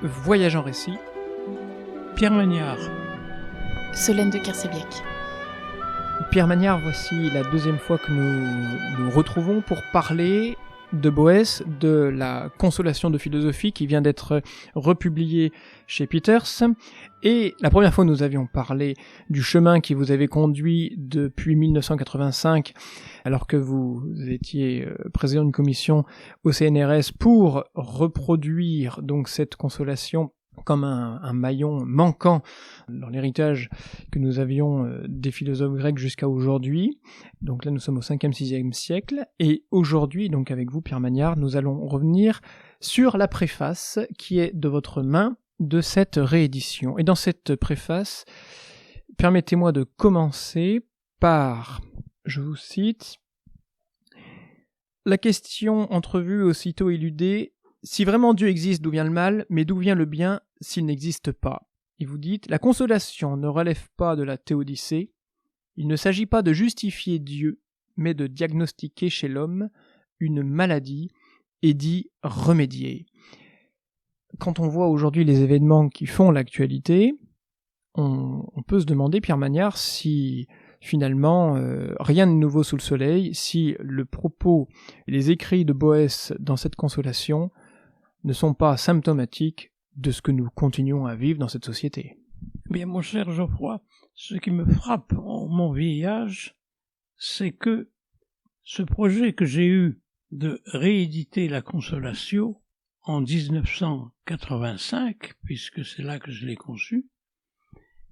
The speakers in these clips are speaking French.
Voyage en récit, Pierre Magnard. Solène de Kersebiec. Pierre Magnard, voici la deuxième fois que nous nous retrouvons pour parler de Boès, de la Consolation de philosophie qui vient d'être republiée chez Peters. Et la première fois, nous avions parlé du chemin qui vous avait conduit depuis 1985, alors que vous étiez président d'une commission au CNRS pour reproduire donc cette consolation comme un maillon manquant dans l'héritage que nous avions des philosophes grecs jusqu'à aujourd'hui. Donc là, nous sommes au 5e, 6e siècle. Et aujourd'hui, donc avec vous, Pierre Magnard, nous allons revenir sur la préface qui est de votre main de cette réédition. Et dans cette préface, permettez-moi de commencer par, je vous cite, la question entrevue aussitôt éludée: si vraiment Dieu existe, d'où vient le mal, mais d'où vient le bien s'il n'existe pas? Et vous dites, la consolation ne relève pas de la théodicée, il ne s'agit pas de justifier Dieu, mais de diagnostiquer chez l'homme une maladie et d'y remédier. Quand on voit aujourd'hui les événements qui font l'actualité, on peut se demander, Pierre Magnard, si finalement rien de nouveau sous le soleil, si le propos et les écrits de Boès dans cette consolation ne sont pas symptomatiques de ce que nous continuons à vivre dans cette société. Bien, mon cher Geoffroy, ce qui me frappe en mon vieil âge, c'est que ce projet que j'ai eu de rééditer la Consolation en 1985, puisque c'est là que je l'ai conçu,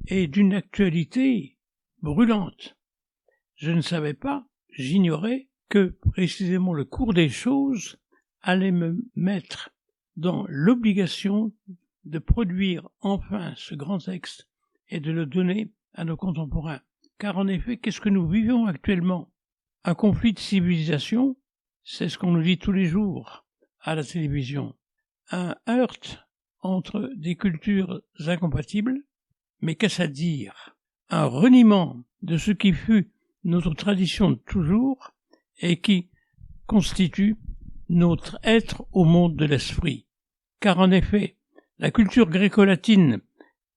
est d'une actualité brûlante. Je ne savais pas, j'ignorais que précisément le cours des choses allait me mettre dans l'obligation de produire enfin ce grand texte et de le donner à nos contemporains. Car en effet, qu'est-ce que nous vivons actuellement? Un conflit de civilisation, c'est ce qu'on nous dit tous les jours à la télévision. Un heurt entre des cultures incompatibles, mais qu'est-ce à dire? Un reniement de ce qui fut notre tradition de toujours et qui constitue notre être au monde de l'esprit. Car en effet, la culture gréco-latine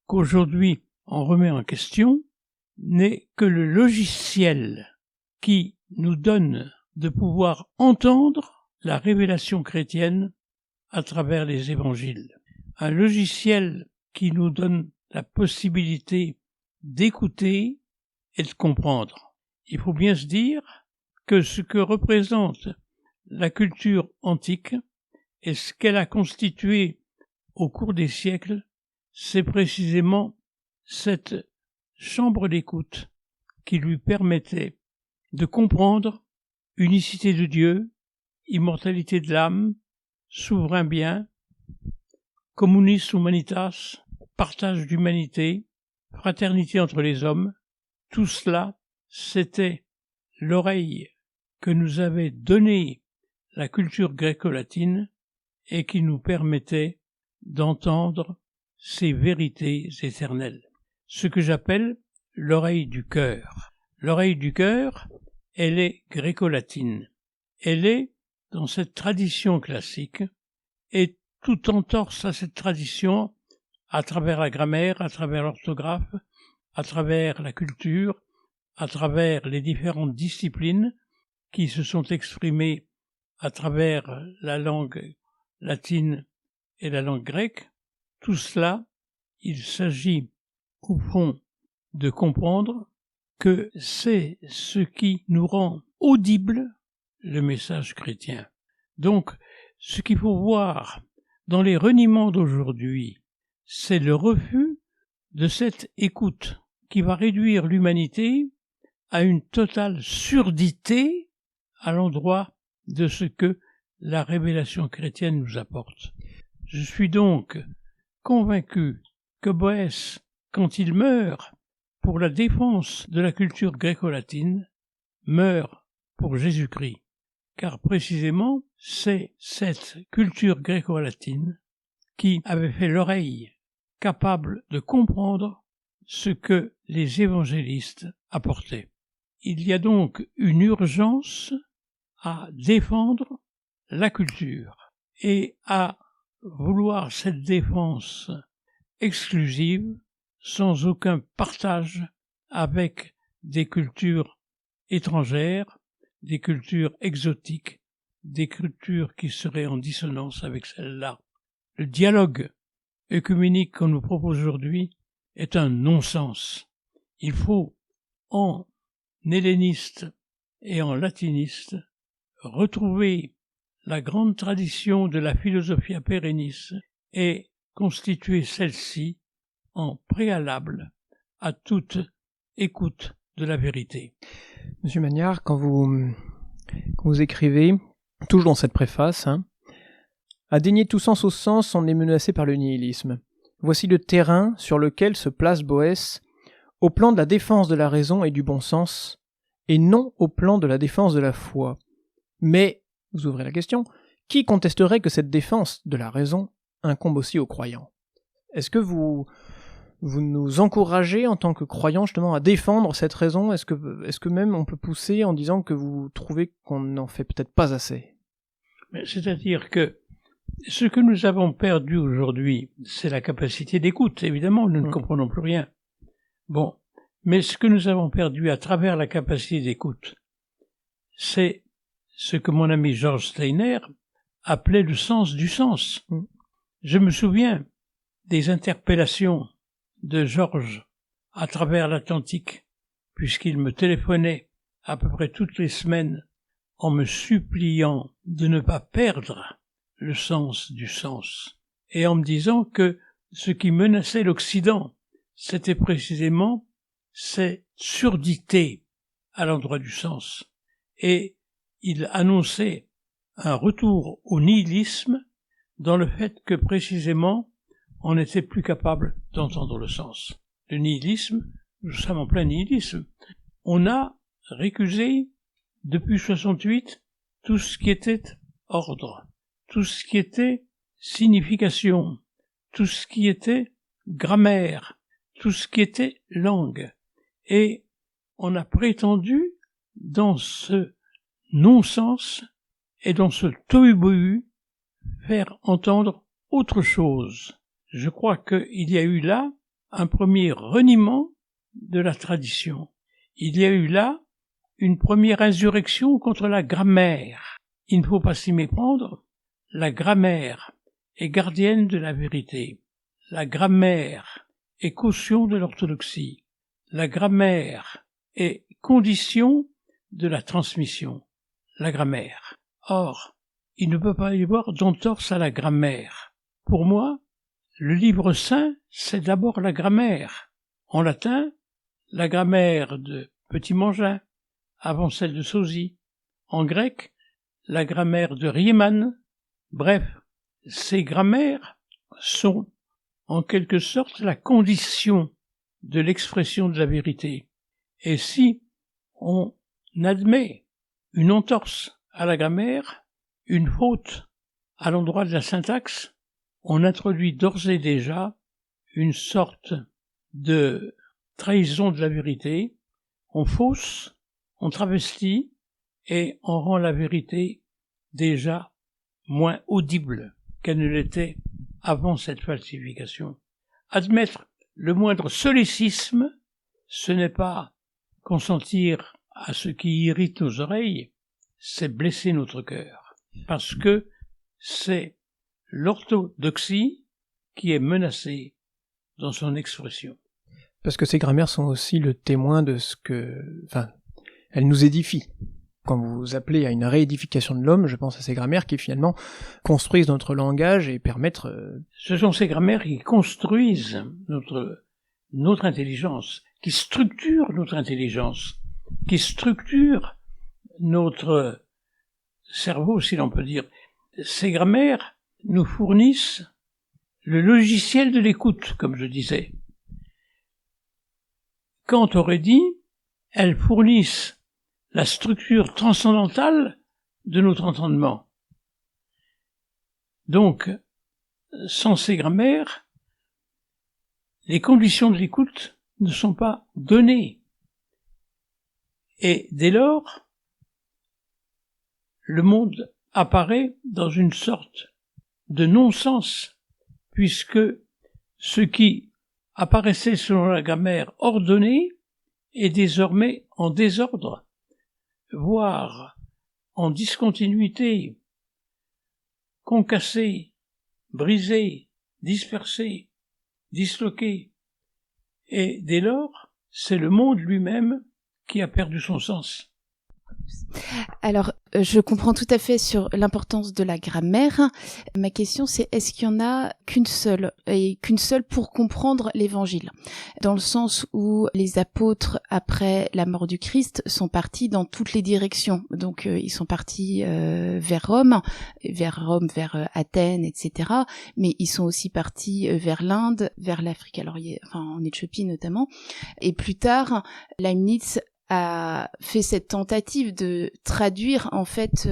qu'aujourd'hui on remet en question n'est que le logiciel qui nous donne de pouvoir entendre la révélation chrétienne à travers les évangiles. Un logiciel qui nous donne la possibilité d'écouter et de comprendre. Il faut bien se dire que ce que représente la culture antique et ce qu'elle a constitué au cours des siècles, c'est précisément cette chambre d'écoute qui lui permettait de comprendre unicité de Dieu, immortalité de l'âme, souverain bien, communis humanitas, partage d'humanité, fraternité entre les hommes. Tout cela, c'était l'oreille que nous avait donnée la culture gréco-latine et qui nous permettait d'entendre ces vérités éternelles. Ce que j'appelle l'oreille du cœur. L'oreille du cœur, elle est gréco-latine. Elle est dans cette tradition classique et tout entorse à cette tradition à travers la grammaire, à travers l'orthographe, à travers la culture, à travers les différentes disciplines qui se sont exprimées à travers la langue latine et la langue grecque. Tout cela, il s'agit au fond de comprendre que c'est ce qui nous rend audible le message chrétien. Donc, ce qu'il faut voir dans les reniements d'aujourd'hui, c'est le refus de cette écoute qui va réduire l'humanité à une totale surdité à l'endroit de ce que la révélation chrétienne nous apporte. Je suis donc convaincu que Boès, quand il meurt pour la défense de la culture gréco-latine, meurt pour Jésus-Christ, car précisément c'est cette culture gréco-latine qui avait fait l'oreille capable de comprendre ce que les évangélistes apportaient. Il y a donc une urgence à défendre la culture et à vouloir cette défense exclusive, sans aucun partage avec des cultures étrangères, des cultures exotiques, des cultures qui seraient en dissonance avec celles-là. Le dialogue œcuménique qu'on nous propose aujourd'hui est un non-sens. Il faut, en helléniste et en latiniste, retrouver la grande tradition de la philosophia perennis et constituer celle-ci en préalable à toute écoute de la vérité. Monsieur Magnard, quand vous écrivez, toujours dans cette préface, à dénier tout sens au sens, on est menacé par le nihilisme. Voici le terrain sur lequel se place Boès, au plan de la défense de la raison et du bon sens, et non au plan de la défense de la foi. Mais, vous ouvrez la question, qui contesterait que cette défense de la raison incombe aussi aux croyants? Est-ce que vous nous encouragez en tant que croyants justement à défendre cette raison? Est-ce que même on peut pousser en disant que vous trouvez qu'on n'en fait peut-être pas assez? C'est-à-dire que ce que nous avons perdu aujourd'hui, c'est la capacité d'écoute. Évidemment, nous ne comprenons plus rien. Bon, mais ce que nous avons perdu à travers la capacité d'écoute, c'est ce que mon ami George Steiner appelait le sens du sens. Je me souviens des interpellations de Georges à travers l'Atlantique, puisqu'il me téléphonait à peu près toutes les semaines en me suppliant de ne pas perdre le sens du sens, et en me disant que ce qui menaçait l'Occident, c'était précisément cette surdité à l'endroit du sens. Et il annonçait un retour au nihilisme dans le fait que précisément on n'était plus capable d'entendre le sens. Le nihilisme, nous sommes en plein nihilisme. On a récusé depuis 68 tout ce qui était ordre, tout ce qui était signification, tout ce qui était grammaire, tout ce qui était langue. Et on a prétendu, dans ce non-sens et dans ce tohu-bohu, faire entendre autre chose. Je crois qu'il y a eu là un premier reniement de la tradition. Il y a eu là une première insurrection contre la grammaire. Il ne faut pas s'y méprendre. La grammaire est gardienne de la vérité. La grammaire est caution de l'orthodoxie. La grammaire est condition de la transmission. La grammaire. Or, il ne peut pas y avoir d'entorse à la grammaire. Pour moi, le livre saint, c'est d'abord la grammaire. En latin, la grammaire de Petit-Mangin, avant celle de Sosie. En grec, la grammaire de Riemann. Bref, ces grammaires sont en quelque sorte la condition de l'expression de la vérité. Et si on admet une entorse à la grammaire, une faute à l'endroit de la syntaxe, on introduit d'ores et déjà une sorte de trahison de la vérité, on fausse, on travestit, et on rend la vérité déjà moins audible qu'elle ne l'était avant cette falsification. Admettre le moindre solécisme, ce n'est pas consentir à ce qui irrite nos oreilles, c'est blesser notre cœur, parce que c'est l'orthodoxie qui est menacée dans son expression. Parce que ces grammaires sont aussi le témoin de ce que... elles nous édifient. Quand vous appelez à une réédification de l'homme, je pense à ces grammaires qui finalement construisent notre langage et permettent... Ce sont ces grammaires qui construisent notre intelligence, qui structurent notre intelligence, qui structurent notre cerveau, si l'on peut dire. Ces grammaires nous fournissent le logiciel de l'écoute, comme je disais. Kant aurait dit, elles fournissent la structure transcendantale de notre entendement. Donc, sans ces grammaires, les conditions de l'écoute ne sont pas données. Et dès lors, le monde apparaît dans une sorte de non-sens, puisque ce qui apparaissait selon la grammaire ordonnée est désormais en désordre, voire en discontinuité, concassé, brisé, dispersé, disloqué. Et dès lors, c'est le monde lui-même qui a perdu son sens. Alors, je comprends tout à fait sur l'importance de la grammaire. Ma question, c'est est-ce qu'il y en a qu'une seule, et qu'une seule pour comprendre l'évangile? Dans le sens où les apôtres, après la mort du Christ, sont partis dans toutes les directions. Donc, ils sont partis vers Rome, vers Athènes, etc. Mais ils sont aussi partis vers l'Inde, vers l'Afrique, alors en Éthiopie notamment. Et plus tard, Leibniz a fait cette tentative de traduire en fait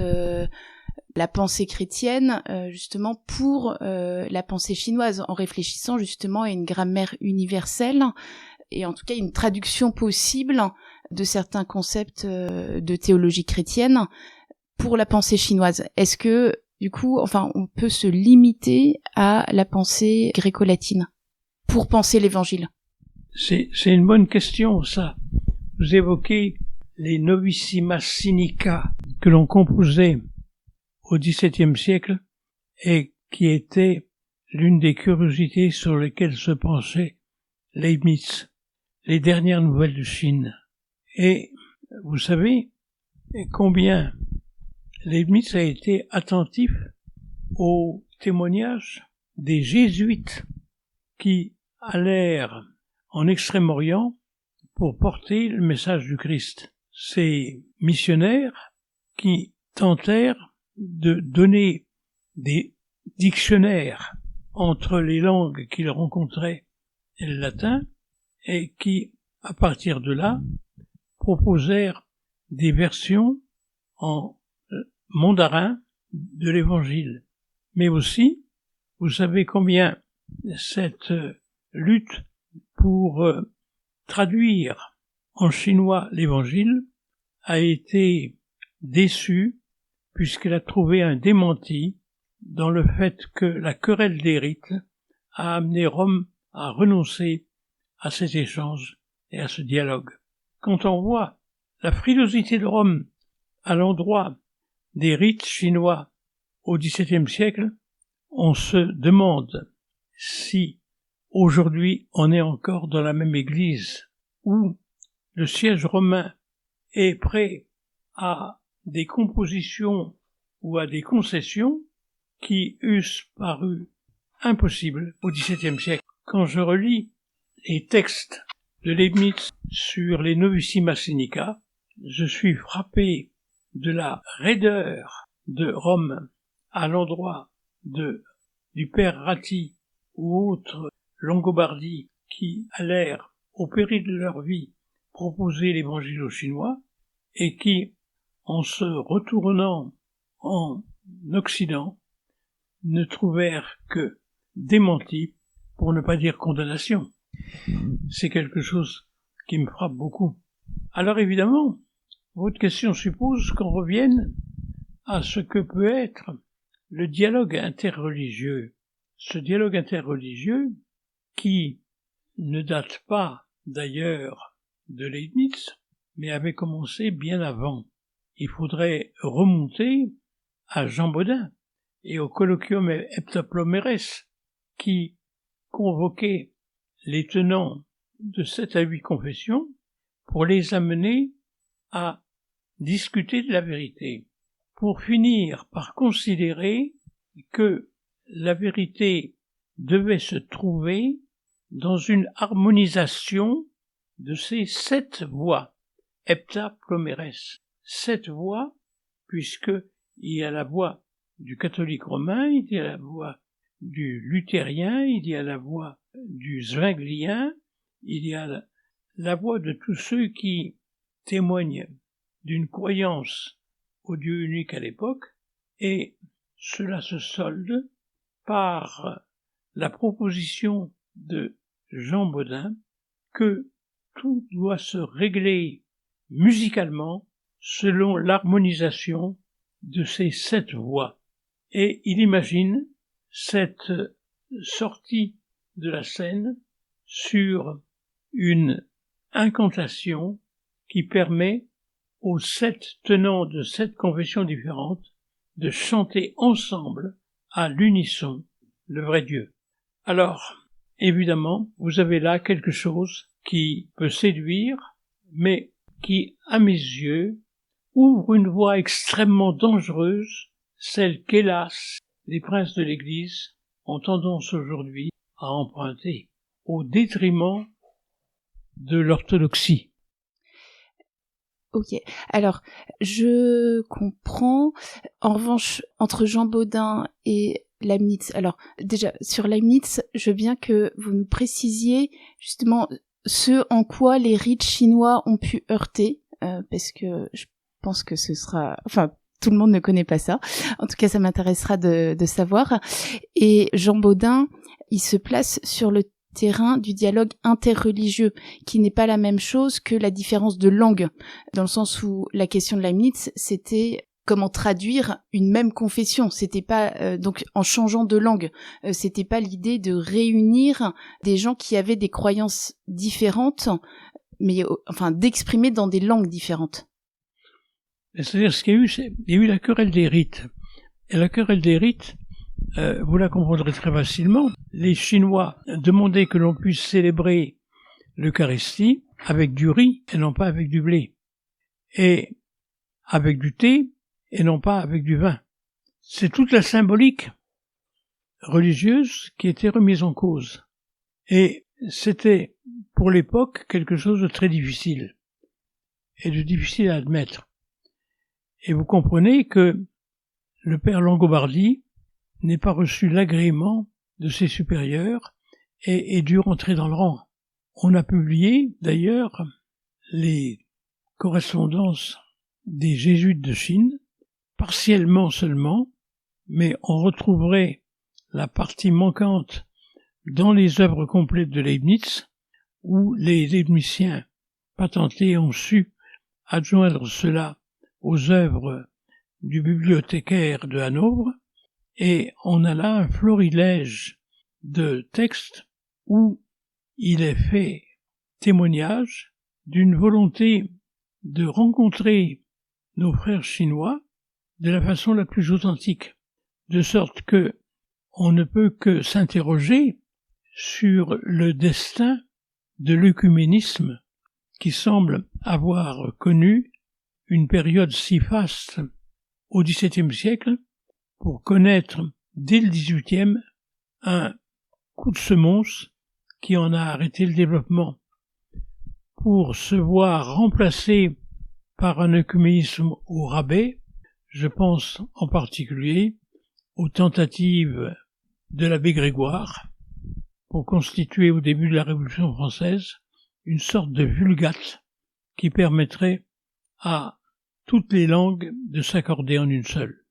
la pensée chrétienne justement pour la pensée chinoise, en réfléchissant justement à une grammaire universelle et en tout cas une traduction possible de certains concepts de théologie chrétienne pour la pensée chinoise. Est-ce que du coup, on peut se limiter à la pensée gréco-latine pour penser l'évangile? C'est une bonne question, ça. Vous évoquez les Novissima Sinica que l'on composait au XVIIe siècle et qui étaient l'une des curiosités sur lesquelles se penchait Leibniz, les dernières nouvelles de Chine. Et vous savez combien Leibniz a été attentif aux témoignages des jésuites qui allèrent en Extrême-Orient pour porter le message du Christ. Ces missionnaires qui tentèrent de donner des dictionnaires entre les langues qu'ils rencontraient et le latin, et qui, à partir de là, proposèrent des versions en mandarin de l'Évangile. Mais aussi, vous savez combien cette lutte pour traduire en chinois l'Évangile a été déçue puisqu'elle a trouvé un démenti dans le fait que la querelle des rites a amené Rome à renoncer à cet échange et à ce dialogue. Quand on voit la frilosité de Rome à l'endroit des rites chinois au XVIIe siècle, on se demande si aujourd'hui on est encore dans la même église où le siège romain est prêt à des compositions ou à des concessions qui eussent paru impossibles au XVIIe siècle. Quand je relis les textes de Leibniz sur les Novissima Sinica, je suis frappé de la raideur de Rome à l'endroit du père Ratti ou autres Longobardi qui allèrent, au péril de leur vie, proposer l'évangile aux Chinois et qui, en se retournant en Occident, ne trouvèrent que démenti, pour ne pas dire condamnation. C'est quelque chose qui me frappe beaucoup. Alors évidemment, votre question suppose qu'on revienne à ce que peut être le dialogue interreligieux. Ce dialogue interreligieux qui ne date pas d'ailleurs de Leibniz, mais avait commencé bien avant. Il faudrait remonter à Jean Bodin et au Colloquium Heptaplomeres qui convoquait les tenants de 7 à 8 confessions pour les amener à discuter de la vérité, pour finir par considérer que la vérité devait se trouver dans une harmonisation de ces 7 voies, heptaplomeres. 7 voies, puisque il y a la voie du catholique romain, il y a la voie du luthérien, il y a la voie du zwinglien, il y a la voie de tous ceux qui témoignent d'une croyance au Dieu unique à l'époque, et cela se solde par la proposition de Jean Bodin que tout doit se régler musicalement selon l'harmonisation de ces 7 voix. Et il imagine cette sortie de la scène sur une incantation qui permet aux 7 tenants de 7 confessions différentes de chanter ensemble à l'unisson le vrai Dieu. Alors, évidemment, vous avez là quelque chose qui peut séduire, mais qui, à mes yeux, ouvre une voie extrêmement dangereuse, celle qu'hélas, les princes de l'Église ont tendance aujourd'hui à emprunter, au détriment de l'orthodoxie. Ok, alors je comprends. En revanche, entre Jean Bodin et Leibniz, alors déjà sur Leibniz, je veux bien que vous nous précisiez justement ce en quoi les rites chinois ont pu heurter, parce que je pense que ce sera... Enfin, tout le monde ne connaît pas ça. En tout cas, ça m'intéressera de savoir. Et Jean Bodin, il se place sur le terrain du dialogue interreligieux, qui n'est pas la même chose que la différence de langue, dans le sens où la question de Leibniz, c'était comment traduire une même confession. C'était pas donc en changeant de langue, c'était pas l'idée de réunir des gens qui avaient des croyances différentes, mais enfin d'exprimer dans des langues différentes. C'est-à-dire ce qu'il y a eu, il y a eu la querelle des rites. Et la querelle des rites, vous la comprendrez très facilement. Les Chinois demandaient que l'on puisse célébrer l'Eucharistie avec du riz et non pas avec du blé, et avec du thé et non pas avec du vin. C'est toute la symbolique religieuse qui était remise en cause. Et c'était, pour l'époque, quelque chose de très difficile, et de difficile à admettre. Et vous comprenez que le père Langobardi n'ait pas reçu l'agrément de ses supérieurs et dû rentrer dans le rang. On a publié, d'ailleurs, les correspondances des jésuites de Chine, partiellement seulement, mais on retrouverait la partie manquante dans les œuvres complètes de Leibniz, où les Leibniziens patentés ont su adjoindre cela aux œuvres du bibliothécaire de Hanovre, et on a là un florilège de textes où il est fait témoignage d'une volonté de rencontrer nos frères chinois de la façon la plus authentique, de sorte que on ne peut que s'interroger sur le destin de l'œcuménisme qui semble avoir connu une période si faste au XVIIe siècle pour connaître dès le XVIIIe un coup de semonce qui en a arrêté le développement, pour se voir remplacé par un œcuménisme au rabais. Je pense en particulier aux tentatives de l'abbé Grégoire pour constituer au début de la Révolution française une sorte de vulgate qui permettrait à toutes les langues de s'accorder en une seule.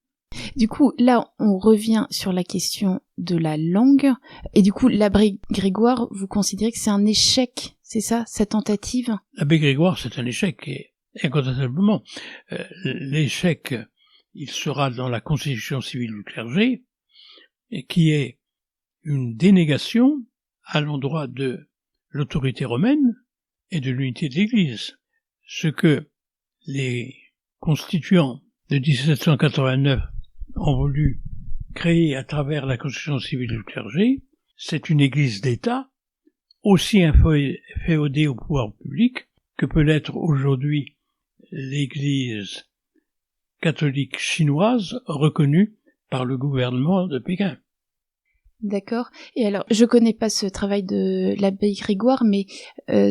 Du coup, là, on revient sur la question de la langue. Et du coup, l'abbé Grégoire, vous considérez que c'est un échec, c'est ça, cette tentative? L'abbé Grégoire, c'est un échec, et incontestablement. L'échec, il sera dans la constitution civile du clergé, et qui est une dénégation à l'endroit de l'autorité romaine et de l'unité de l'Église. Ce que les constituants de 1789 ont voulu créer à travers la constitution civile du clergé, c'est une église d'État aussi inféodée au pouvoir public que peut l'être aujourd'hui l'église catholique chinoise reconnue par le gouvernement de Pékin. D'accord. Et alors, je connais pas ce travail de l'abbé Grégoire, mais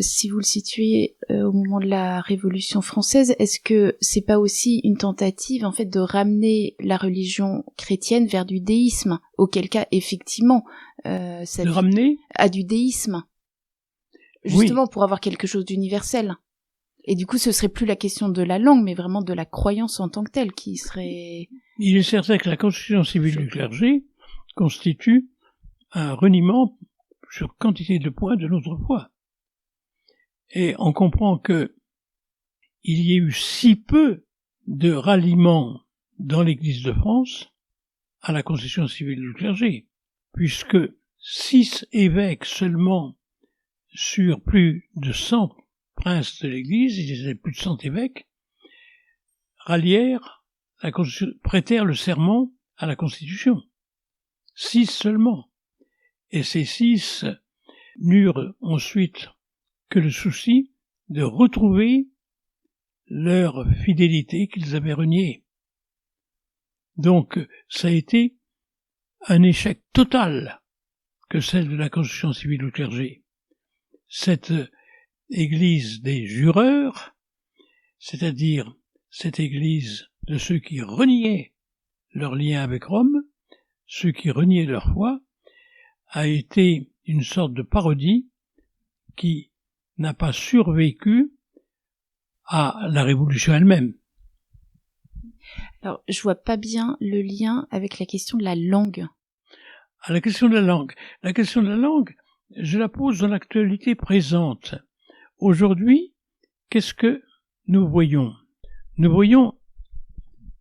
si vous le situez au moment de la Révolution française, est-ce que c'est pas aussi une tentative en fait de ramener la religion chrétienne vers du déisme, auquel cas effectivement ça de ramener à du déisme, justement oui. Pour avoir quelque chose d'universel. Et du coup, ce serait plus la question de la langue, mais vraiment de la croyance en tant que telle qui serait... Il est certain que la constitution civile du clergé constitue un reniement sur quantité de points de notre foi. Et on comprend que il y a eu si peu de ralliement dans l'Église de France à la constitution civile du clergé. puisque 6 évêques seulement sur plus de 100 princes de l'Église, il y avait plus de 100 évêques, prêtèrent le serment à la Constitution. 6 seulement. Et ces 6 n'eurent ensuite que le souci de retrouver leur fidélité qu'ils avaient reniée. Donc, ça a été un échec total que celle de la Constitution civile du clergé. Cette Église des jureurs, c'est-à-dire cette Église de ceux qui reniaient leur lien avec Rome, ceux qui reniaient leur foi, a été une sorte de parodie qui n'a pas survécu à la Révolution elle-même. Alors, je vois pas bien le lien avec la question de la langue. À la question de la langue. La question de la langue, je la pose dans l'actualité présente. Aujourd'hui, qu'est-ce que nous voyons? Nous voyons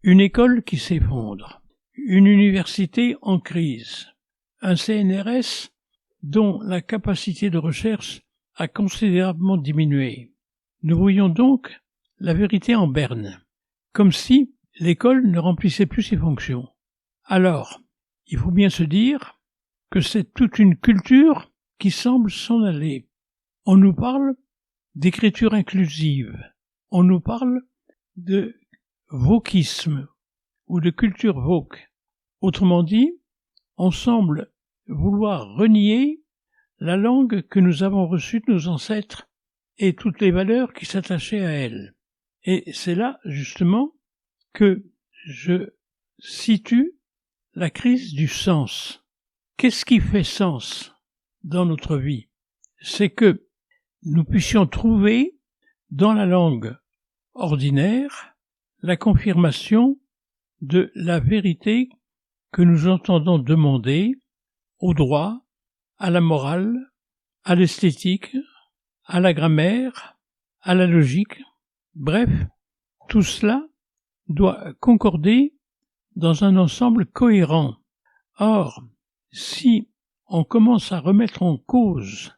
une école qui s'effondre, une université en crise, un CNRS dont la capacité de recherche a considérablement diminué. Nous voyons donc la vérité en berne, comme si l'école ne remplissait plus ses fonctions. Alors, il faut bien se dire que c'est toute une culture qui semble s'en aller. On nous parle d'écriture inclusive, on nous parle de wokisme ou de culture woke. Autrement dit, on semble vouloir renier la langue que nous avons reçue de nos ancêtres et toutes les valeurs qui s'attachaient à elle. Et c'est là, justement, que je situe la crise du sens. Qu'est-ce qui fait sens dans notre vie? C'est que nous puissions trouver dans la langue ordinaire la confirmation de la vérité que nous entendons demander au droit, à la morale, à l'esthétique, à la grammaire, à la logique. Bref, tout cela doit concorder dans un ensemble cohérent. Or, si on commence à remettre en cause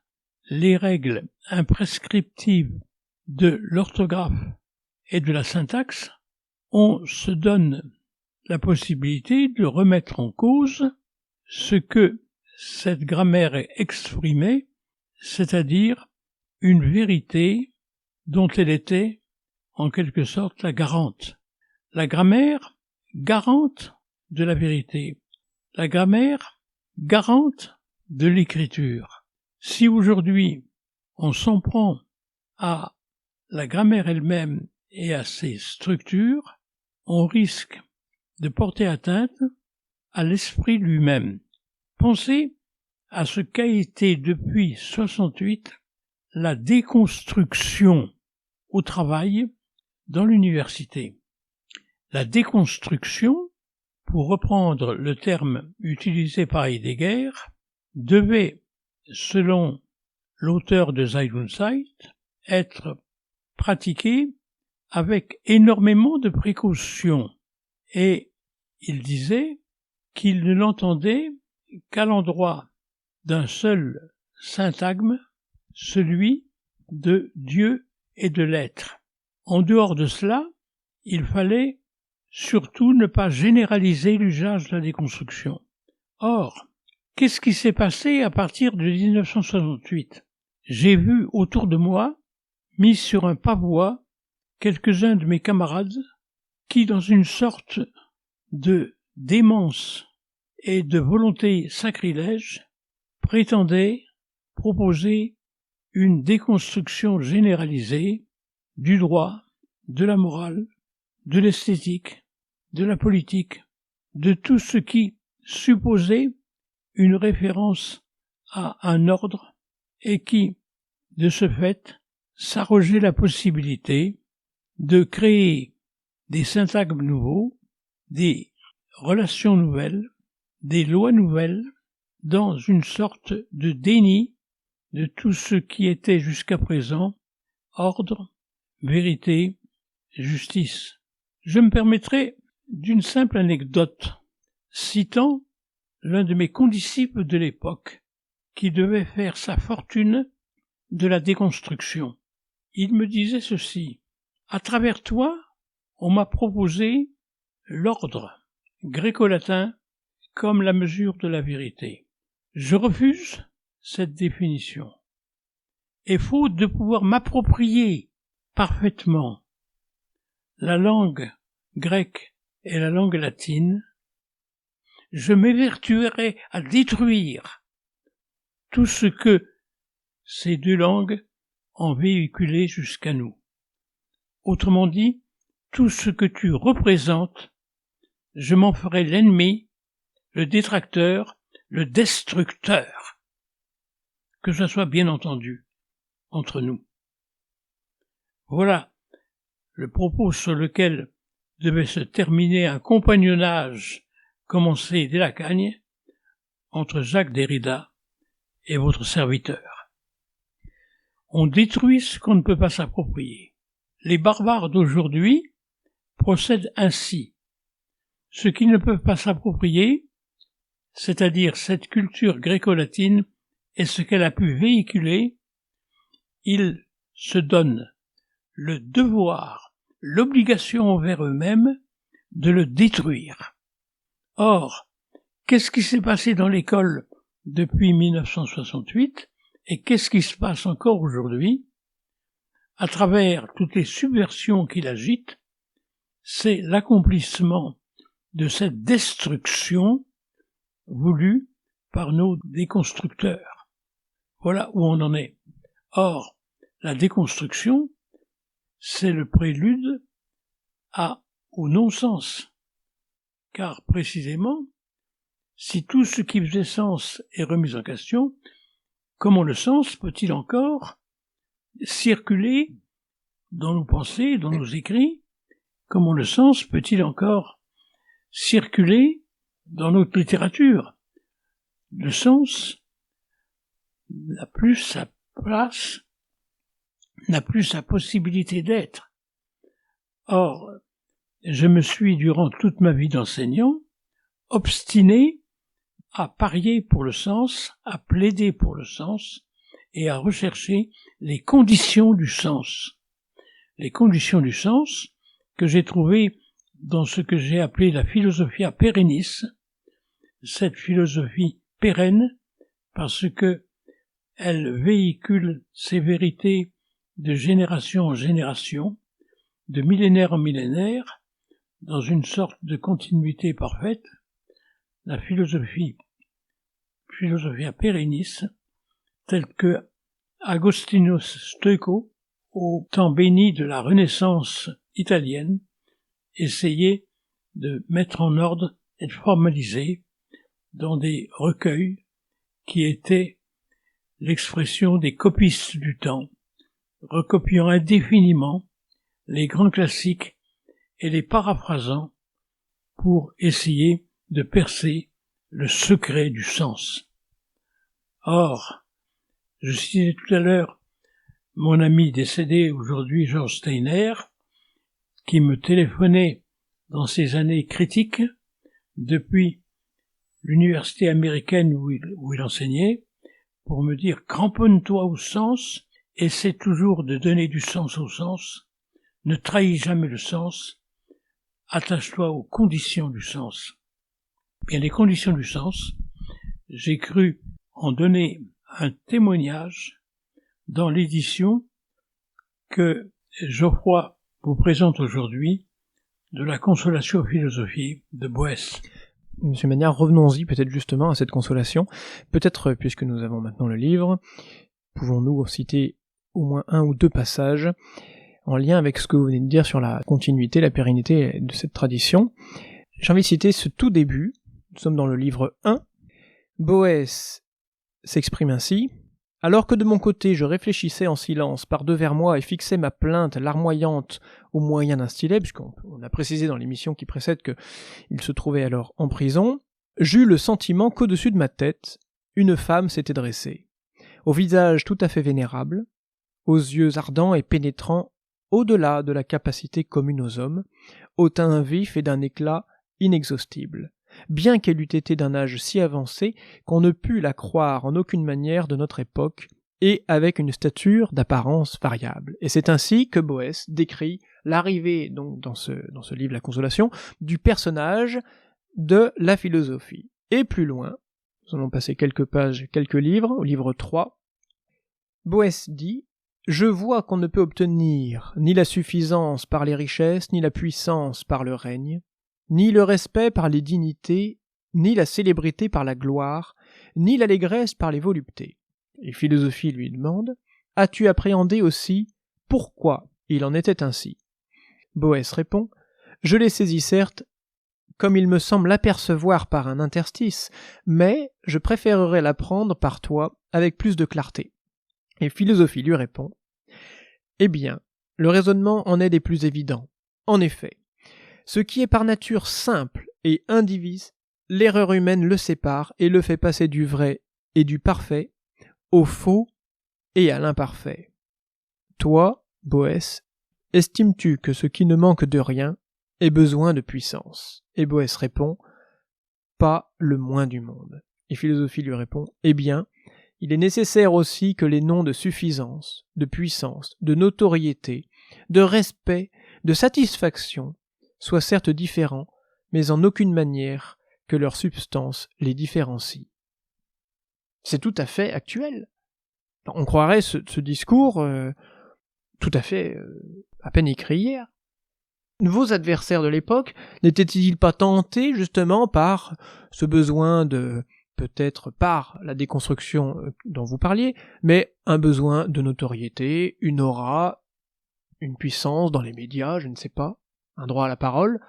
les règles imprescriptives de l'orthographe et de la syntaxe, on se donne la possibilité de remettre en cause ce que cette grammaire exprimait, c'est-à-dire une vérité dont elle était en quelque sorte la garante. La grammaire garante de la vérité. La grammaire garante de l'écriture. Si aujourd'hui on s'en prend à la grammaire elle-même et à ses structures, on risque de porter atteinte à l'esprit lui-même. Pensez à ce qu'a été depuis 68 la déconstruction au travail dans l'université. La déconstruction, pour reprendre le terme utilisé par Heidegger, devait, selon l'auteur de Zeit und Zeit, être pratiquée avec énormément de précautions. Et il disait qu'il ne l'entendait qu'à l'endroit d'un seul syntagme, celui de Dieu et de l'être. En dehors de cela, il fallait surtout ne pas généraliser l'usage de la déconstruction. Or, qu'est-ce qui s'est passé à partir de 1968 ? J'ai vu autour de moi, mis sur un pavois, quelques-uns de mes camarades qui, dans une sorte de démence et de volonté sacrilège, prétendaient proposer une déconstruction généralisée du droit, de la morale, de l'esthétique, de la politique, de tout ce qui supposait une référence à un ordre et qui, de ce fait, s'arrogeait la possibilité de créer des syntagmes nouveaux, des relations nouvelles, des lois nouvelles, dans une sorte de déni de tout ce qui était jusqu'à présent ordre, vérité, justice. Je me permettrai d'une simple anecdote, citant l'un de mes condisciples de l'époque, qui devait faire sa fortune de la déconstruction. Il me disait ceci: à travers toi, on m'a proposé l'ordre gréco-latin comme la mesure de la vérité. Je refuse cette définition. Et faute de pouvoir m'approprier parfaitement la langue grecque et la langue latine, je m'évertuerai à détruire tout ce que ces deux langues ont véhiculé jusqu'à nous. Autrement dit, tout ce que tu représentes, je m'en ferai l'ennemi, le détracteur, le destructeur. Que ce soit bien entendu entre nous. Voilà le propos sur lequel devait se terminer un compagnonnage commencé dès la Cagne entre Jacques Derrida et votre serviteur. On détruit ce qu'on ne peut pas s'approprier. Les barbares d'aujourd'hui procèdent ainsi. Ce qu'ils ne peuvent pas s'approprier, c'est-à-dire cette culture gréco-latine et ce qu'elle a pu véhiculer, ils se donnent le devoir, l'obligation envers eux-mêmes de le détruire. Or, qu'est-ce qui s'est passé dans l'école depuis 1968 et qu'est-ce qui se passe encore aujourd'hui? À travers toutes les subversions qu'il agite, c'est l'accomplissement de cette destruction voulue par nos déconstructeurs. Voilà où on en est. Or, la déconstruction, c'est le prélude au non-sens. Car précisément, si tout ce qui faisait sens est remis en question, comment le sens peut-il encore circuler dans nos pensées, dans nos écrits? Comment le sens peut-il encore circuler dans notre littérature? Le sens n'a plus sa place, n'a plus sa possibilité d'être. Or, je me suis, durant toute ma vie d'enseignant, obstiné à parier pour le sens, à plaider pour le sens, et à rechercher les conditions du sens. Les conditions du sens que j'ai trouvées dans ce que j'ai appelé la philosophia perennis, cette philosophie pérenne, parce que elle véhicule ses vérités de génération en génération, de millénaire en millénaire, dans une sorte de continuité parfaite. La philosophia perennis, telle que Agostino Stecco, au temps béni de la Renaissance italienne, essayait de mettre en ordre et de formaliser dans des recueils qui étaient l'expression des copistes du temps, recopiant indéfiniment les grands classiques et les paraphrasant pour essayer de percer le secret du sens. Or, je citais tout à l'heure mon ami décédé aujourd'hui, Georges Steiner, qui me téléphonait dans ses années critiques depuis l'université américaine où il enseignait, pour me dire « cramponne-toi au sens, essaie toujours de donner du sens au sens, ne trahis jamais le sens, attache-toi aux conditions du sens ». Bien, les conditions du sens, j'ai cru en donner un témoignage dans l'édition que Geoffroy vous présente aujourd'hui de la Consolatio Philosophiae de Boès. Monsieur Magnard, revenons-y peut-être justement à cette consolation. Peut-être, puisque nous avons maintenant le livre, pouvons-nous citer au moins un ou deux passages en lien avec ce que vous venez de dire sur la continuité, la pérennité de cette tradition. J'ai envie de citer ce tout début. Nous sommes dans le livre 1. Boès s'exprime ainsi. « Alors que de mon côté je réfléchissais en silence par-devers moi et fixais ma plainte larmoyante au moyen d'un stylet, puisqu'on a précisé dans l'émission qui précède qu'il se trouvait alors en prison, j'eus le sentiment qu'au-dessus de ma tête, une femme s'était dressée, au visage tout à fait vénérable, aux yeux ardents et pénétrants au-delà de la capacité commune aux hommes, au teint vif et d'un éclat inexhaustible. bien qu'elle eût été d'un âge si avancé qu'on ne put la croire en aucune manière de notre époque, et avec une stature d'apparence variable. Et c'est ainsi que Boès décrit l'arrivée, donc dans ce livre La Consolation, du personnage de la philosophie. Et plus loin, nous allons passer quelques pages, quelques livres, au livre 3, Boès dit « Je vois qu'on ne peut obtenir ni la suffisance par les richesses, ni la puissance par le règne, ni le respect par les dignités, ni la célébrité par la gloire, ni l'allégresse par les voluptés. » Et Philosophie lui demande « As-tu appréhendé aussi pourquoi il en était ainsi ?» Boès répond « Je l'ai saisi certes, comme il me semble l'apercevoir par un interstice, mais je préférerais l'apprendre par toi avec plus de clarté. » Et Philosophie lui répond « Eh bien, le raisonnement en est des plus évidents. En effet, ce qui est par nature simple et indivise, l'erreur humaine le sépare et le fait passer du vrai et du parfait au faux et à l'imparfait. Toi, Boès, estimes-tu que ce qui ne manque de rien ait besoin de puissance ?» Et Boès répond « Pas le moins du monde. » Et Philosophie lui répond « Eh bien, il est nécessaire aussi que les noms de suffisance, de puissance, de notoriété, de respect, de satisfaction soient certes différents, mais en aucune manière que leur substance les différencie. » C'est tout à fait actuel. On croirait ce discours tout à fait à peine écrit hier. Vos adversaires de l'époque n'étaient-ils pas tentés justement par ce besoin de, peut-être par la déconstruction dont vous parliez, mais un besoin de notoriété, une aura, une puissance dans les médias, je ne sais pas, un droit à la parole.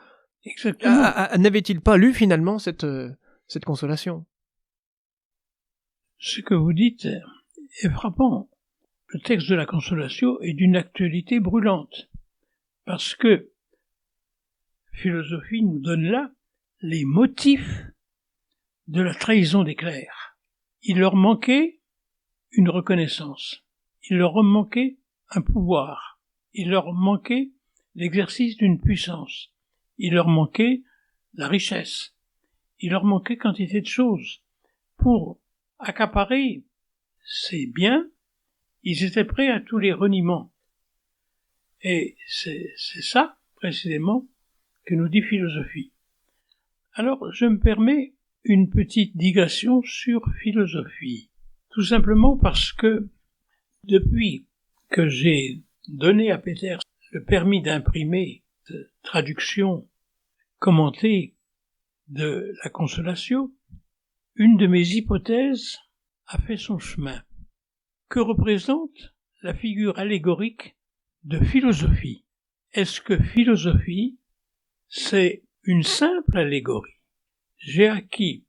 Exactement. N'avaient-ils pas lu finalement cette consolation ? Ce que vous dites est frappant. Le texte de la Consolation est d'une actualité brûlante, parce que Philosophie nous donne là les motifs de la trahison des clercs. Il leur manquait une reconnaissance, il leur manquait un pouvoir, il leur manquait l'exercice d'une puissance, il leur manquait la richesse, il leur manquait quantité de choses. Pour accaparer ces biens, ils étaient prêts à tous les reniements. Et c'est ça, précisément, que nous dit Philosophie. Alors, je me permets une petite digression sur Philosophie. Tout simplement parce que, depuis que j'ai donné à Peters le permis d'imprimer cette traduction commentée de la Consolation, une de mes hypothèses a fait son chemin. Que représente la figure allégorique de Philosophie? Est-ce que Philosophie, c'est une simple allégorie? J'ai acquis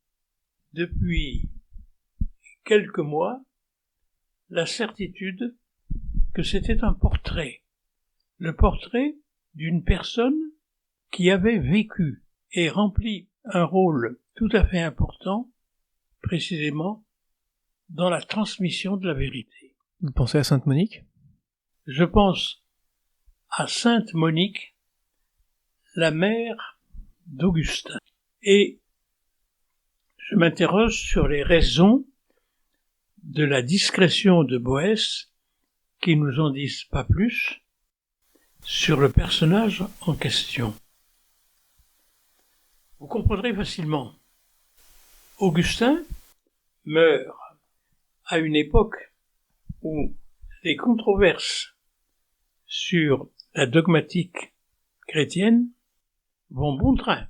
depuis quelques mois la certitude que c'était un portrait, le portrait d'une personne qui avait vécu et rempli un rôle tout à fait important, précisément dans la transmission de la vérité. Vous pensez à Sainte Monique ? Je pense à Sainte Monique, la mère d'Augustin. Et je m'interroge sur les raisons de la discrétion de Boès, qui nous en disent pas plus, sur le personnage en question. Vous comprendrez facilement. Augustin meurt à une époque où les controverses sur la dogmatique chrétienne vont bon train.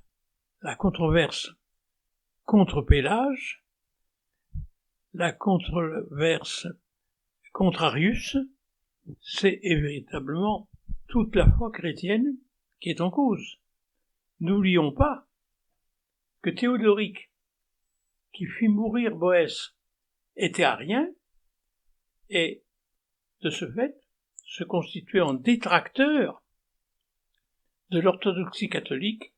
La controverse contre Pélage, la controverse contre Arius, c'est véritablement toute la foi chrétienne qui est en cause. N'oublions pas que Théodoric, qui fit mourir Boès, était arien, et, de ce fait, se constituait en détracteur de l'orthodoxie catholique,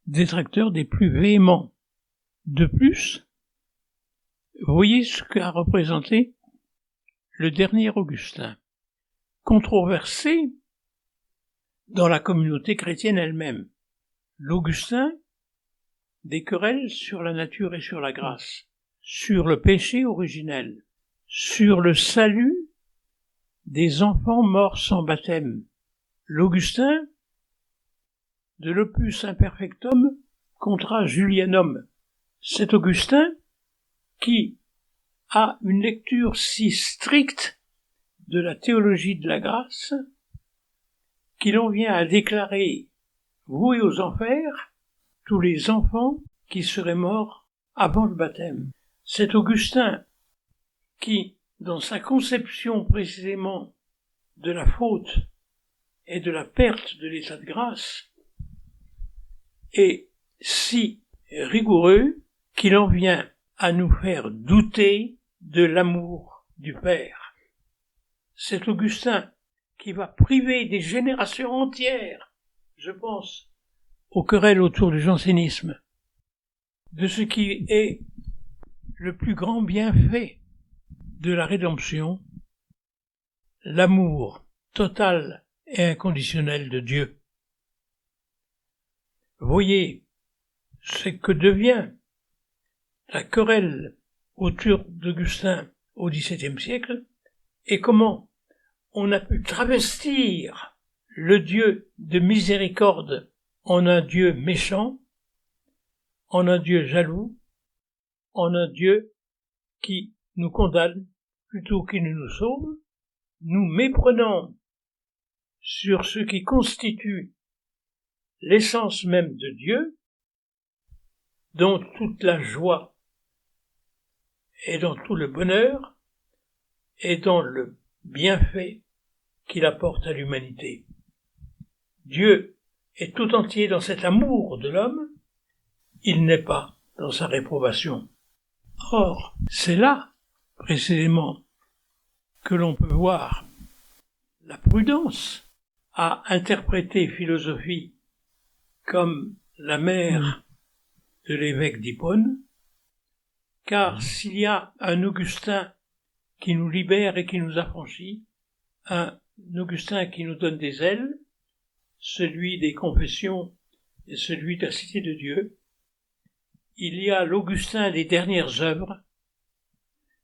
détracteur des plus véhéments. De plus, voyez ce qu'a représenté le dernier Augustin, controversé dans la communauté chrétienne elle-même. L'Augustin des querelles sur la nature et sur la grâce, sur le péché originel, sur le salut des enfants morts sans baptême. L'Augustin, de l'Opus Imperfectum contra Julianum, cet Augustin qui a une lecture si stricte de la théologie de la grâce qu'il en vient à déclarer voués aux enfers tous les enfants qui seraient morts avant le baptême. Cet Augustin qui, dans sa conception précisément de la faute et de la perte de l'état de grâce, est si rigoureux qu'il en vient à nous faire douter de l'amour du Père. Cet Augustin qui va priver des générations entières, je pense aux querelles autour du jansénisme, de ce qui est le plus grand bienfait de la rédemption, l'amour total et inconditionnel de Dieu. Voyez ce que devient la querelle autour d'Augustin au XVIIe siècle et comment on a pu travestir le Dieu de miséricorde en un Dieu méchant, en un Dieu jaloux, en un Dieu qui nous condamne plutôt qu'il ne nous sauve, nous méprenant sur ce qui constitue l'essence même de Dieu, dont toute la joie est dans tout le bonheur et dans le bienfait qu'il apporte à l'humanité. Dieu est tout entier dans cet amour de l'homme, il n'est pas dans sa réprobation. Or, c'est là, précisément, que l'on peut voir la prudence à interpréter philosophie comme la mère de l'évêque d'Hippone, car s'il y a un Augustin qui nous libère et qui nous affranchit, un Augustin qui nous donne des ailes, celui des confessions et celui de la cité de Dieu, il y a l'Augustin des dernières œuvres,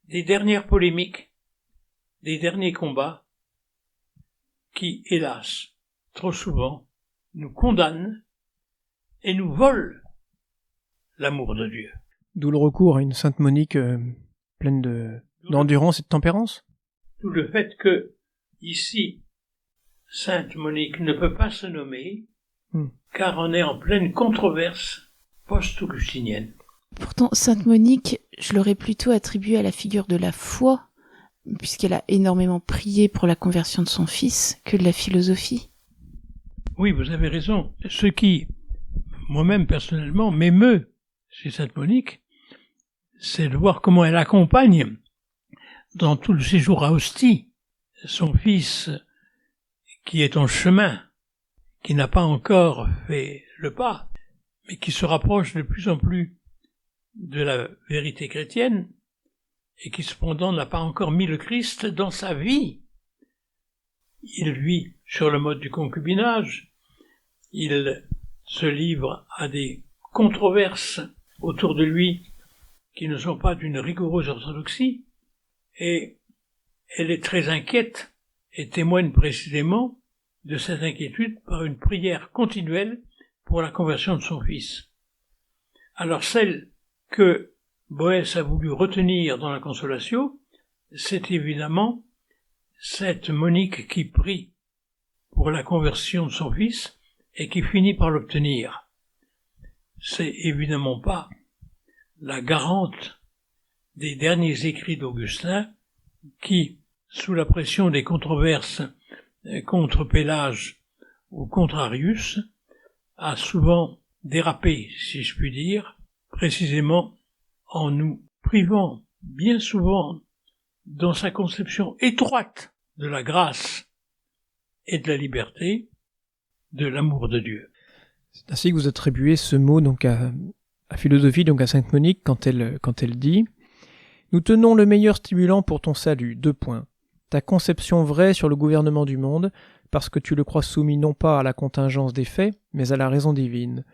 des dernières polémiques, des derniers combats, qui, hélas, trop souvent, nous condamnent et nous volent l'amour de Dieu. D'où le recours à une sainte Monique pleine d'endurance et de tempérance. Tout le fait que, ici, sainte Monique ne peut pas se nommer, car on est en pleine controverse post-augustinienne. Pourtant, sainte Monique, je l'aurais plutôt attribuée à la figure de la foi, puisqu'elle a énormément prié pour la conversion de son fils, que de la philosophie. Oui, vous avez raison. Ce qui, moi-même personnellement, m'émeut chez sainte Monique, c'est de voir comment elle accompagne, dans tout le séjour à Ostie, son fils qui est en chemin, qui n'a pas encore fait le pas, mais qui se rapproche de plus en plus de la vérité chrétienne, et qui cependant n'a pas encore mis le Christ dans sa vie. Il vit sur le mode du concubinage, il se livre à des controverses autour de lui qui ne sont pas d'une rigoureuse orthodoxie, et elle est très inquiète et témoigne précisément de cette inquiétude par une prière continuelle pour la conversion de son fils. Alors celle que Boès a voulu retenir dans la Consolatio, c'est évidemment cette Monique qui prie pour la conversion de son fils et qui finit par l'obtenir. C'est évidemment pas la garante des derniers écrits d'Augustin qui, sous la pression des controverses contre Pélage ou contre Arius, a souvent dérapé, si je puis dire, précisément en nous privant bien souvent dans sa conception étroite de la grâce et de la liberté, de l'amour de Dieu. C'est ainsi que vous attribuez ce mot donc à philosophie, donc à sainte Monique, quand elle dit « Nous tenons le meilleur stimulant pour ton salut, : ta conception vraie sur le gouvernement du monde, parce que tu le crois soumis non pas à la contingence des faits, mais à la raison divine.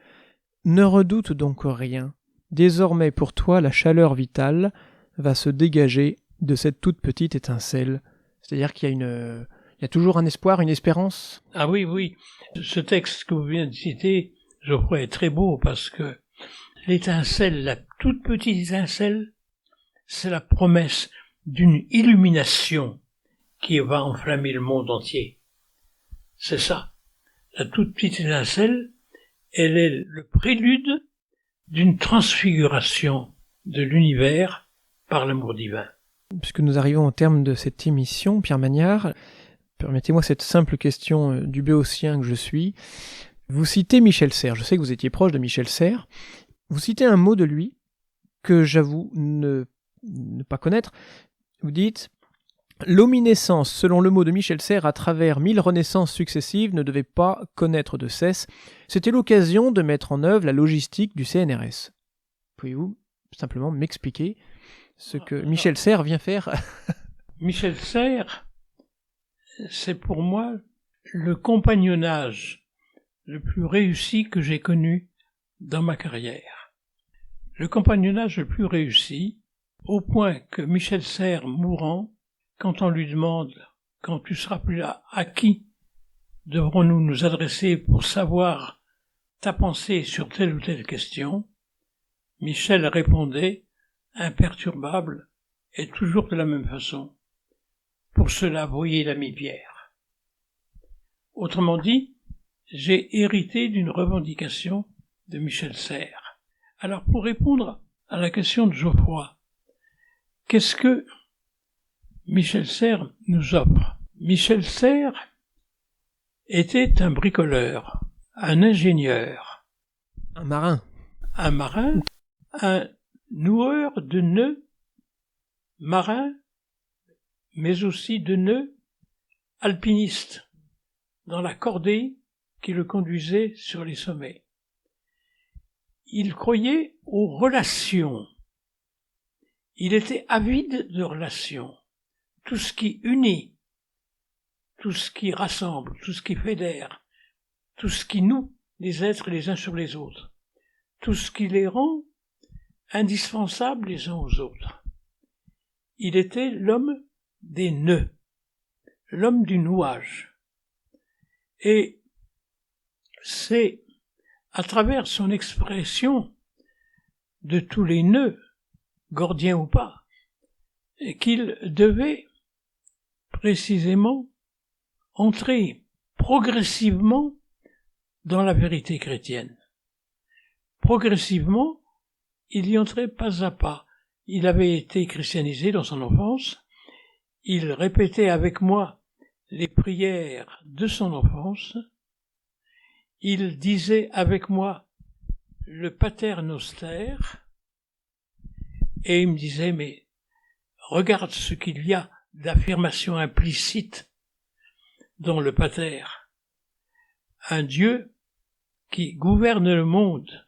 Ne redoute donc rien. Désormais pour toi, la chaleur vitale va se dégager de cette toute petite étincelle. C'est-à-dire qu'il y a toujours un espoir, une espérance. Ah oui, oui. Ce texte que vous venez de citer, Geoffroy, est très beau parce que l'étincelle, la toute petite étincelle, c'est la promesse d'une illumination qui va enflammer le monde entier. C'est ça. La toute petite étincelle, elle est le prélude d'une transfiguration de l'univers par l'amour divin. Puisque nous arrivons au terme de cette émission, Pierre Magnard, permettez-moi cette simple question du béotien que je suis. Vous citez Michel Serres, je sais que vous étiez proche de Michel Serres. Vous citez un mot de lui que j'avoue ne pas connaître. Vous dites « L'omniscience, selon le mot de Michel Serres, à travers 1000 renaissances successives, ne devait pas connaître de cesse. C'était l'occasion de mettre en œuvre la logistique du CNRS. » Pouvez-vous simplement m'expliquer ce que Michel Serres vient faire? Michel Serres, c'est pour moi le compagnonnage le plus réussi que j'ai connu dans ma carrière. Le compagnonnage le plus réussi, au point que Michel Serres, mourant, quand on lui demande « Quand tu seras plus là, à qui devrons-nous nous adresser pour savoir ta pensée sur telle ou telle question ?» Michel répondait, imperturbable, et toujours de la même façon. Pour cela, voyez l'ami Pierre. Autrement dit, j'ai hérité d'une revendication de Michel Serres. Alors, pour répondre à la question de Geoffroy, qu'est-ce que Michel Serres nous offre? Michel Serres était un bricoleur, un ingénieur, Un marin, un noueur de nœuds, marin, mais aussi de nœuds, alpiniste, dans la cordée qui le conduisait sur les sommets. Il croyait aux relations. Il était avide de relations. Tout ce qui unit, tout ce qui rassemble, tout ce qui fédère, tout ce qui noue les êtres les uns sur les autres, tout ce qui les rend indispensables les uns aux autres. Il était l'homme des nœuds, l'homme du nouage. Et c'est à travers son expression de tous les nœuds, gordiens ou pas, qu'il devait précisément entrer progressivement dans la vérité chrétienne. Progressivement, il y entrait pas à pas. Il avait été christianisé dans son enfance. Il répétait avec moi les prières de son enfance. Il disait avec moi le Pater Noster. Et il me disait, mais regarde ce qu'il y a d'affirmation implicite dans le Pater. Un Dieu qui gouverne le monde,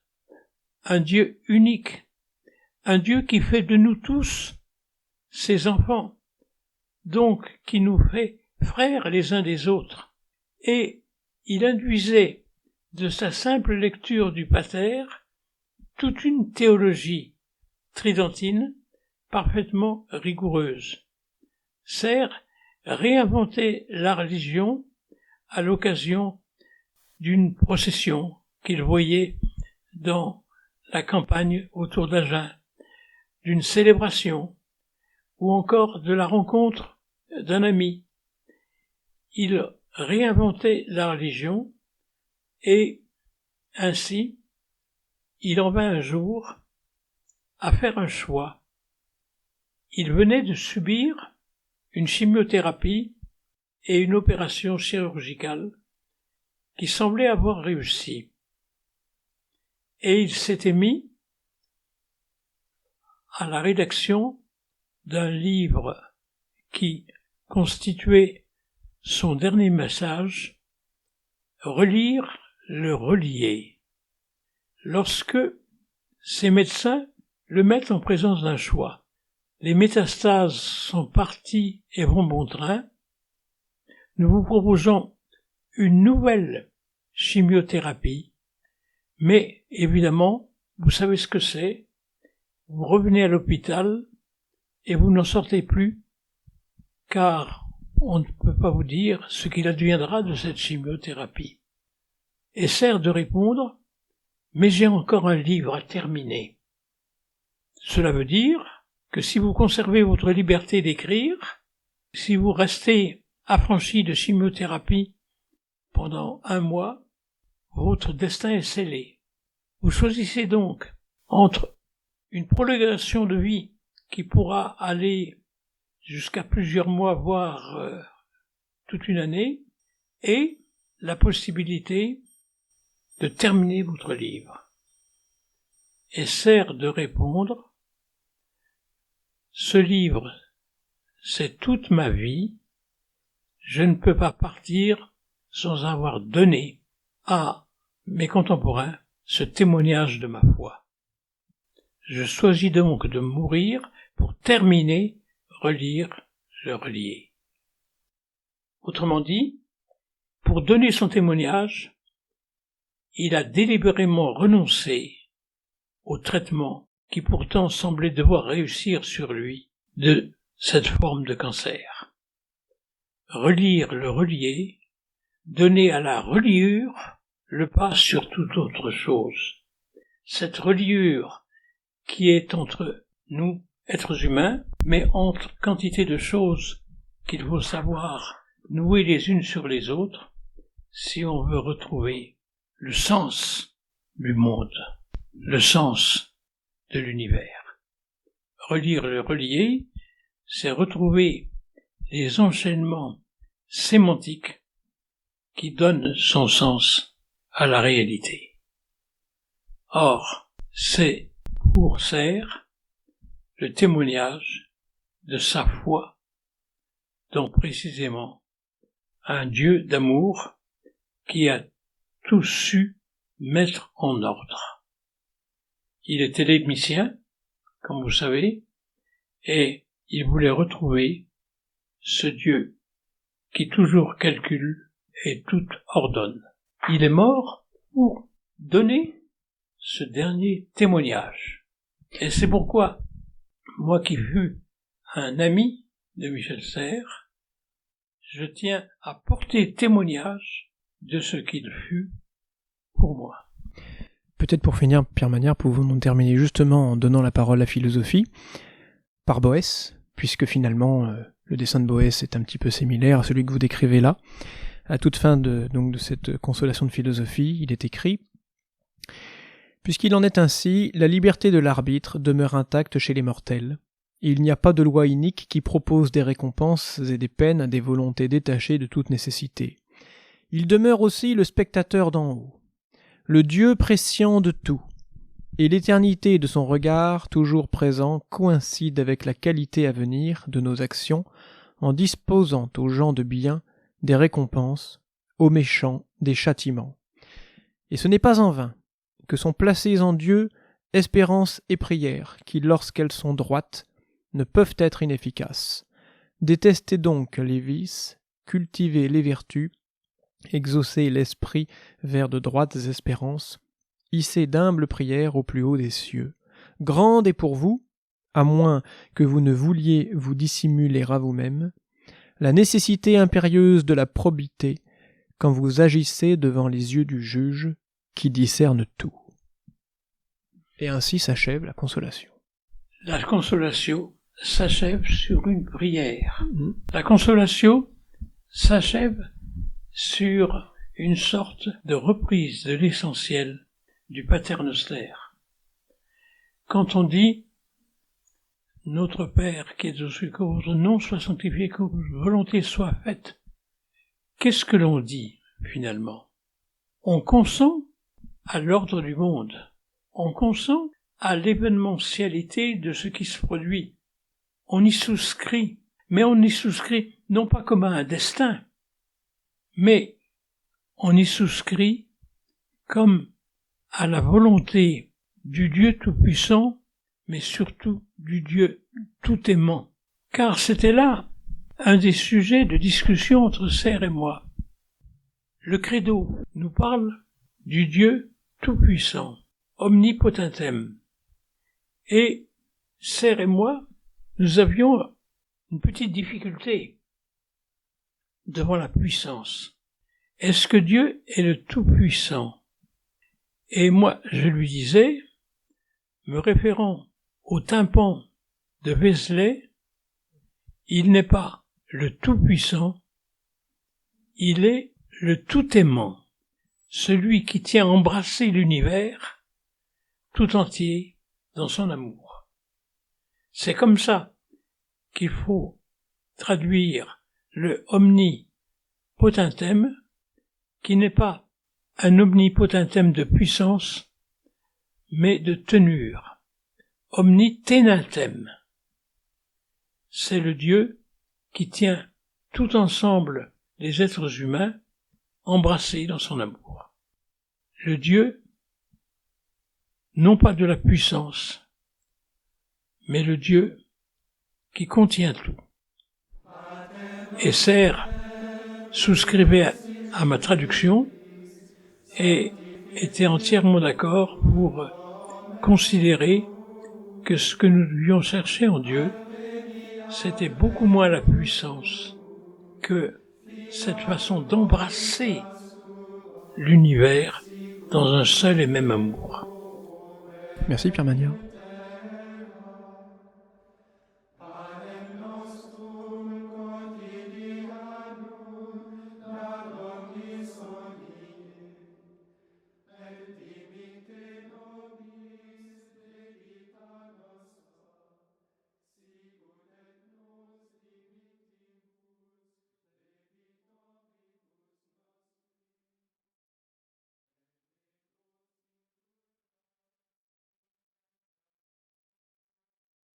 un Dieu unique, un Dieu qui fait de nous tous ses enfants, donc qui nous fait frères les uns des autres. Et il induisait de sa simple lecture du Pater toute une théologie tridentine parfaitement rigoureuse. Serres réinventait la religion à l'occasion d'une procession qu'il voyait dans la campagne autour d'Agen, d'une célébration, ou encore de la rencontre d'un ami. Il réinventait la religion, et ainsi, il en vint un jour à faire un choix. Il venait de subir une chimiothérapie et une opération chirurgicale qui semblait avoir réussi. Et il s'était mis à la rédaction d'un livre qui constituait son dernier message, relire le relier. Lorsque ces médecins le mettent en présence d'un choix, les métastases sont parties et vont bon train, nous vous proposons une nouvelle chimiothérapie, Mais, évidemment, vous savez ce que c'est. Vous revenez à l'hôpital et vous n'en sortez plus, car on ne peut pas vous dire ce qu'il adviendra de cette chimiothérapie. Et sert de répondre, mais j'ai encore un livre à terminer. Cela veut dire que si vous conservez votre liberté d'écrire, si vous restez affranchi de chimiothérapie pendant 1 mois, votre destin est scellé. Vous choisissez donc entre une prolongation de vie qui pourra aller jusqu'à plusieurs mois, voire toute une année, et la possibilité de terminer votre livre. Et sert de répondre, ce livre, c'est toute ma vie, je ne peux pas partir sans avoir donné à mes contemporains ce témoignage de ma foi. Je choisis donc de mourir pour terminer, relire, je relier. Autrement dit, pour donner son témoignage, il a délibérément renoncé au traitement qui pourtant semblait devoir réussir sur lui de cette forme de cancer. Relire le relier, donner à la reliure le pas sur toute autre chose. Cette reliure qui est entre nous, êtres humains, mais entre quantité de choses qu'il faut savoir nouer les unes sur les autres si on veut retrouver le sens du monde, le sens de l'univers. Relire le relier, c'est retrouver les enchaînements sémantiques qui donnent son sens à la réalité. Or, c'est pour Serre le témoignage de sa foi dans précisément un Dieu d'amour qui a tout su mettre en ordre. Il était lémicien, comme vous savez, et il voulait retrouver ce Dieu qui toujours calcule et tout ordonne. Il est mort pour donner ce dernier témoignage. Et c'est pourquoi, moi qui fus un ami de Michel Serres, je tiens à porter témoignage de ce qu'il fut pour moi. Peut-être pour finir, Pierre Magnard, pouvons-nous terminer justement en donnant la parole à la philosophie par Boès, puisque finalement le dessin de Boès est un petit peu similaire à celui que vous décrivez là. À toute fin de cette consolation de philosophie, il est écrit « Puisqu'il en est ainsi, la liberté de l'arbitre demeure intacte chez les mortels. Il n'y a pas de loi inique qui propose des récompenses et des peines à des volontés détachées de toute nécessité. Il demeure aussi le spectateur d'en haut, le Dieu prescient de tout, et l'éternité de son regard toujours présent coïncide avec la qualité à venir de nos actions en disposant aux gens de bien des récompenses, aux méchants des châtiments. Et ce n'est pas en vain que sont placées en Dieu espérance et prière, qui, lorsqu'elles sont droites, ne peuvent être inefficaces. Détestez donc les vices, cultivez les vertus, exaucez l'esprit vers de droites espérances, hissez d'humbles prières au plus haut des cieux. Grande est pour vous, à moins que vous ne vouliez vous dissimuler à vous-même, la nécessité impérieuse de la probité quand vous agissez devant les yeux du juge qui discerne tout. » Et ainsi s'achève la consolation. La consolation s'achève sur une prière. La consolation s'achève sur une sorte de reprise de l'essentiel du Paternoster. Quand on dit « Notre Père qui es aux cieux, que votre nom soit sanctifié, que votre volonté soit faite », qu'est-ce que l'on dit finalement? On consent à l'ordre du monde, on consent à l'événementialité de ce qui se produit. On y souscrit, mais on y souscrit non pas comme à un destin, mais on y souscrit comme à la volonté du Dieu Tout-Puissant, mais surtout du Dieu Tout-Aimant. Car c'était là un des sujets de discussion entre Serres et moi. Le credo nous parle du Dieu tout-puissant, omnipotentem. Et Serre et moi, nous avions une petite difficulté devant la puissance. Est-ce que Dieu est le tout-puissant? Et moi, je lui disais, me référant au tympan de Wesley, il n'est pas le tout-puissant, il est le tout-aimant, celui qui tient embrassé l'univers tout entier dans son amour. C'est comme ça qu'il faut traduire le omnipotentem, qui n'est pas un omnipotentem de puissance, mais de tenure. Omnitenantem. C'est le Dieu qui tient tout ensemble les êtres humains embrassés dans son amour. Le Dieu, non pas de la puissance, mais le Dieu qui contient tout. Et Serre souscrivait à ma traduction et était entièrement d'accord pour considérer que ce que nous devions chercher en Dieu, c'était beaucoup moins la puissance que cette façon d'embrasser l'univers dans un seul et même amour. Merci Pierre Magnard.